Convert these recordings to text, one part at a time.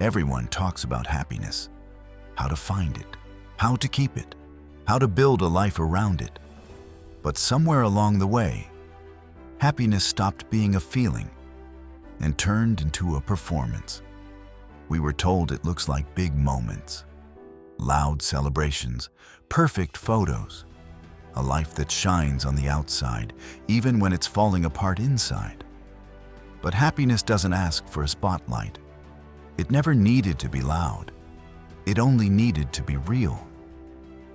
Everyone talks about happiness, how to find it, how to keep it, how to build a life around it. But somewhere along the way, happiness stopped being a feeling and turned into a performance. We were told it looks like big moments, loud celebrations, perfect photos, a life that shines on the outside, even when it's falling apart inside. But happiness doesn't ask for a spotlight. It never needed to be loud. It only needed to be real.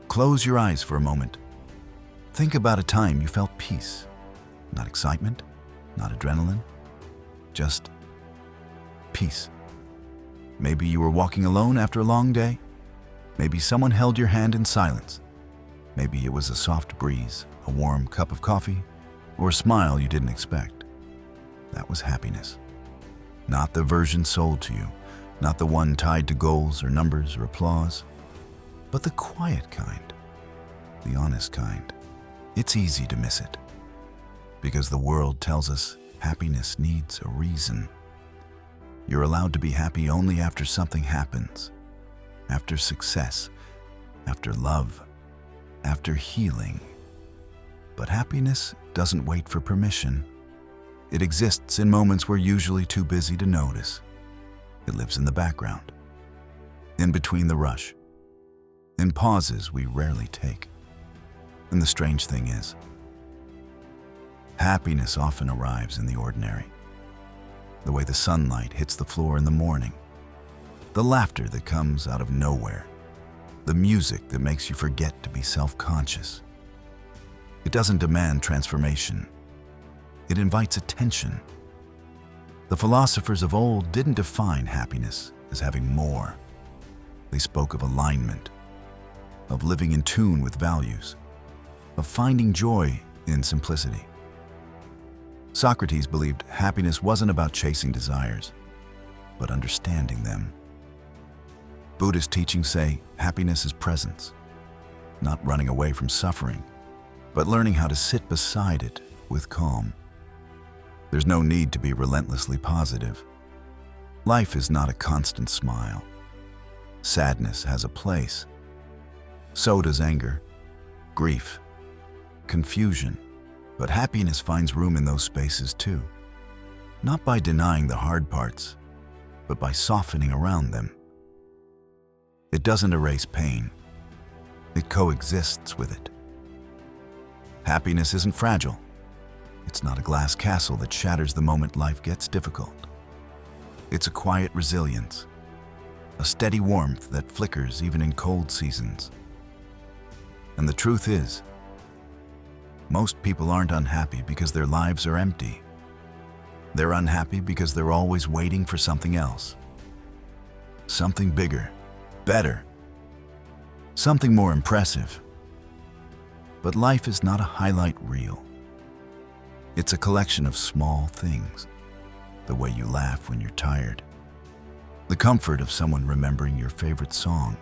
Close your eyes for a moment. Think about a time you felt peace. Not excitement, not adrenaline, just peace. Maybe you were walking alone after a long day. Maybe someone held your hand in silence. Maybe it was a soft breeze, a warm cup of coffee, or a smile you didn't expect. That was happiness. Not the version sold to you, not the one tied to goals or numbers or applause, but the quiet kind, the honest kind. It's easy to miss it, because the world tells us happiness needs a reason. You're allowed to be happy only after something happens, after success, after love, after healing. But happiness doesn't wait for permission. It exists in moments we're usually too busy to notice. It lives in the background, in between the rush, in pauses we rarely take. And the strange thing is, happiness often arrives in the ordinary. The way the sunlight hits the floor in the morning, the laughter that comes out of nowhere, the music that makes you forget to be self-conscious. It doesn't demand transformation. It invites attention. The philosophers of old didn't define happiness as having more. They spoke of alignment, of living in tune with values, of finding joy in simplicity. Socrates believed happiness wasn't about chasing desires, but understanding them. Buddhist teachings say happiness is presence, not running away from suffering, but learning how to sit beside it with calm. There's no need to be relentlessly positive. Life is not a constant smile. Sadness has a place. So does anger, grief, confusion. But happiness finds room in those spaces too. Not by denying the hard parts, but by softening around them. It doesn't erase pain. It coexists with it. Happiness isn't fragile. It's not a glass castle that shatters the moment life gets difficult. It's a quiet resilience, a steady warmth that flickers even in cold seasons. And the truth is, most people aren't unhappy because their lives are empty. They're unhappy because they're always waiting for something else. Something bigger, better, something more impressive. But life is not a highlight reel. It's a collection of small things. The way you laugh when you're tired. The comfort of someone remembering your favorite song.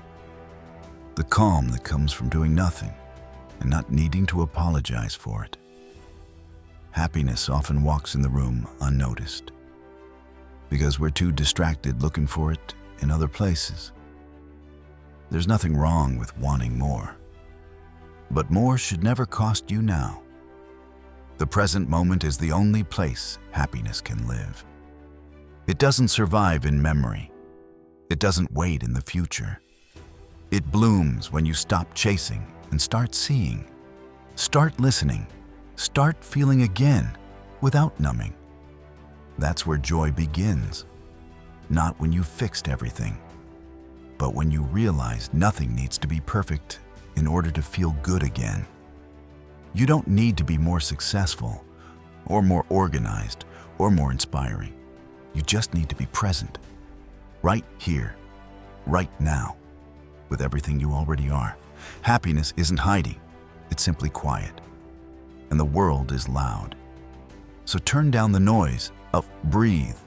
The calm that comes from doing nothing and not needing to apologize for it. Happiness often walks in the room unnoticed because we're too distracted looking for it in other places. There's nothing wrong with wanting more, but more should never cost you now. The present moment is the only place happiness can live. It doesn't survive in memory. It doesn't wait in the future. It blooms when you stop chasing and start seeing, start listening, start feeling again without numbing. That's where joy begins. Not when you've fixed everything, but when you realize nothing needs to be perfect in order to feel good again. You don't need to be more successful, or more organized, or more inspiring. You just need to be present, right here, right now, with everything you already are. Happiness isn't hiding, it's simply quiet. And the world is loud. So turn down the noise, breathe.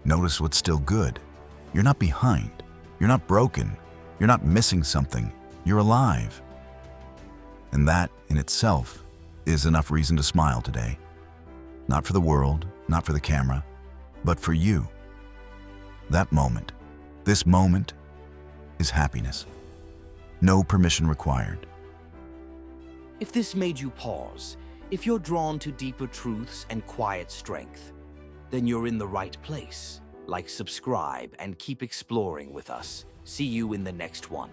Notice what's still good. You're not behind, you're not broken, you're not missing something, you're alive. And that in itself is enough reason to smile today. Not for the world, not for the camera, but for you. That moment, This moment is happiness. No permission required. If this made you pause, if you're drawn to deeper truths and quiet strength, then you're in the right place. Like, subscribe, and keep exploring with us. See you in the next one.